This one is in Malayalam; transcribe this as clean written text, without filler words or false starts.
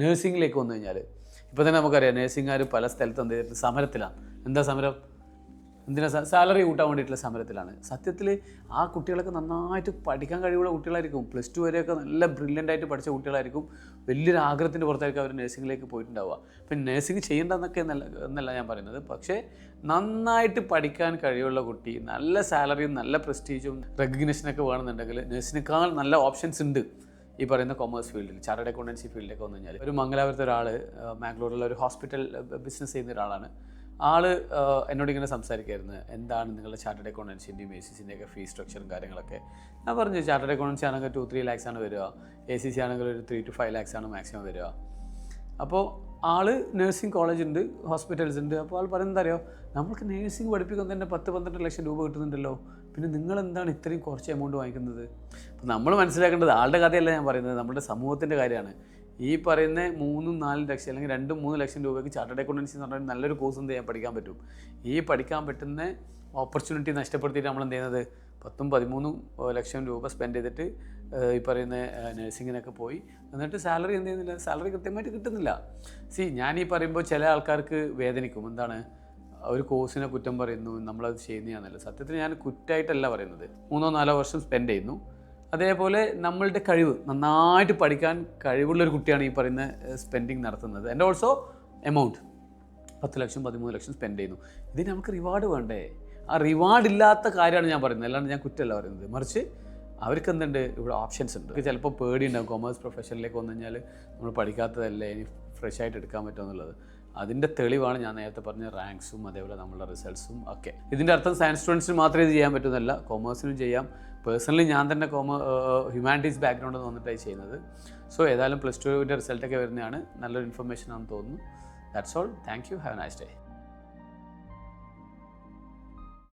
നേഴ്സിംഗിലേക്ക് വന്നു കഴിഞ്ഞാൽ ഇപ്പോൾ തന്നെ നമുക്കറിയാം നേഴ്സിംഗുകാർ പല സ്ഥലത്തും എന്ത് ചെയ്തിട്ട് സമരത്തിലാണ്. എന്താ സമരം? എന്തിനാ? സാലറി കൂട്ടാൻ വേണ്ടിയിട്ടുള്ള സമരത്തിലാണ്. സത്യത്തിൽ ആ കുട്ടികളൊക്കെ നന്നായിട്ട് പഠിക്കാൻ കഴിവുള്ള കുട്ടികളായിരിക്കും. +2 വരെയൊക്കെ നല്ല ബ്രില്യൻ്റായിട്ട് പഠിച്ച കുട്ടികളായിരിക്കും. വലിയൊരു ആഗ്രഹത്തിൻ്റെ പുറത്തായിരിക്കും അവർ നേഴ്സിംഗിലേക്ക് പോയിട്ടുണ്ടാവുക. അപ്പം നേഴ്സിംഗ് ചെയ്യേണ്ടതെന്നൊക്കെ എന്നല്ല ഞാൻ പറയുന്നത്. പക്ഷേ നന്നായിട്ട് പഠിക്കാൻ കഴിവുള്ള കുട്ടി, നല്ല സാലറിയും നല്ല പ്രസ്റ്റീജും റെക്കഗ്നിഷനൊക്കെ വേണമെന്നുണ്ടെങ്കിൽ നേഴ്സിനേക്കാൾ നല്ല ഓപ്ഷൻസ് ഉണ്ട് ഈ പറയുന്ന കൊമേഴ്സ് ഫീൽഡിൽ. ചാർട്ടേഡ് അക്കൗണ്ടൻസി ഫീൽഡിലേക്ക് വന്നു കഴിഞ്ഞാൽ ഒരു മംഗലാപുരത്തെ ഒരാൾ, മാംഗ്ലൂരിലുള്ള ഒരു ഹോസ്പിറ്റൽ ബിസിനസ് ചെയ്യുന്ന ഒരാളാണ്. എന്നോട് ഇങ്ങനെ സംസാരിക്കായിരുന്നു, എന്താണ് നിങ്ങളുടെ ചാർട്ടേഡ് അക്കൗണ്ടൻസിൻ്റെയും ACCൻ്റെയും ഒക്കെ ഫീസ് സ്ട്രക്ചറും കാര്യങ്ങളൊക്കെ. ഞാൻ പറഞ്ഞു, ചാർട്ടേഡ് അക്കൗണ്ടൻസി ആണെങ്കിൽ 2-3 lakhs ആണ് വരിക, ACC ആണെങ്കിൽ ഒരു 3-5 lakhs ആണ് മാക്സിമം വരിക. അപ്പോൾ നഴ്സിംഗ് കോളേജ് ഉണ്ട്, ഹോസ്പിറ്റൽസ് ഉണ്ട്. അപ്പോൾ പറയുന്നത് എന്താ അറിയോ, നമ്മൾക്ക് നേഴ്സിംഗ് പഠിപ്പിക്കാൻ തന്നെ 10-12 ലക്ഷം രൂപ കിട്ടുന്നുണ്ടല്ലോ, പിന്നെ നിങ്ങളെന്താണ് ഇത്രയും കുറച്ച് എമൗണ്ട് വാങ്ങിക്കുന്നത്? അപ്പോൾ നമ്മൾ മനസ്സിലാക്കേണ്ടത് ആളുടെ കഥയല്ല ഞാൻ പറയുന്നത്, നമ്മുടെ സമൂഹത്തിൻ്റെ കാര്യമാണ്. ഈ പറയുന്ന 3-4 ലക്ഷം അല്ലെങ്കിൽ 2-3 ലക്ഷം രൂപയ്ക്ക് ചാർട്ടേഡ് അക്കൗണ്ടൻസി എന്ന് പറഞ്ഞാൽ നല്ലൊരു കോഴ്സ് എന്ത് ചെയ്യാൻ പഠിക്കാൻ പറ്റും. ഈ പഠിക്കാൻ പറ്റുന്ന ഓപ്പർച്യൂണിറ്റി നഷ്ടപ്പെടുത്തിയിട്ട് നമ്മൾ എന്ത് ചെയ്യുന്നത്, 10-13 ലക്ഷം രൂപ സ്പെൻഡ് ചെയ്തിട്ട് ഈ പറയുന്ന നഴ്സിങ്ങിനൊക്കെ പോയി, എന്നിട്ട് സാലറി എന്ത് ചെയ്യുന്നില്ല, സാലറി കൃത്യമായിട്ട് കിട്ടുന്നില്ല. ഞാൻ ഈ പറയുമ്പോൾ ചില ആൾക്കാർക്ക് വേദനിക്കും. എന്താണ്, ഒരു കോഴ്സിനെ കുറ്റം പറയുന്നു, നമ്മളത് ചെയ്യുന്നതാണല്ലോ. സത്യത്തിൽ ഞാൻ കുറ്റമായിട്ടല്ല പറയുന്നത്. 3-4 വർഷം സ്പെൻഡ് ചെയ്യുന്നു. അതേപോലെ നമ്മളുടെ കഴിവ്, നന്നായിട്ട് പഠിക്കാൻ കഴിവുള്ളൊരു കുട്ടിയാണ് ഈ പറയുന്ന സ്പെൻഡിങ് നടത്തുന്നത്. And also amount 10 lakh 13 lakh spend ചെയ്യുന്നു. ഇതിന് നമുക്ക് റിവാർഡ് വേണ്ടേ? ആ റിവാർഡ് ഇല്ലാത്ത കാര്യമാണ് ഞാൻ പറയുന്നത്, അല്ലാണ്ട് ഞാൻ കുറ്റമല്ല പറയുന്നത്. മറിച്ച് അവർക്ക് എന്തുണ്ട്, ഇവിടെ ഓപ്ഷൻസ് ഉണ്ട്. ചിലപ്പോൾ പേടിയുണ്ടാകും, കൊമേഴ്സ് പ്രൊഫഷനിലേക്ക് വന്നു കഴിഞ്ഞാൽ നമ്മൾ പഠിക്കാത്തതല്ലേ ഇനി ഫ്രഷ് ആയിട്ട് എടുക്കാൻ പറ്റുമെന്നുള്ളത്. അതിൻ്റെ തെളിവാണ് ഞാൻ നേരത്തെ പറഞ്ഞ റാങ്ക്സും അതേപോലെ നമ്മളുടെ റിസൾട്ട്സും ഒക്കെ. ഇതിൻ്റെ അർത്ഥം സയൻസ് സ്റ്റുഡൻസിന് മാത്രമേ ഇത് ചെയ്യാൻ പറ്റുന്നല്ല, കൊമേഴ്സിനും ചെയ്യാം. പേഴ്സണലി ഞാൻ തന്നെ ഹ്യൂമാനിറ്റീസ് ബാക്ക്ഗ്രൗണ്ടിൽ വന്നിട്ടായി ചെയ്യുന്നത്. ഏതായാലും +2ൻ്റെ റിസൾട്ടൊക്കെ വരുന്നതാണ്. നല്ലൊരു ഇൻഫർമേഷൻ ആണെന്ന് തോന്നുന്നു. That's all. Thank you. Have A nice day.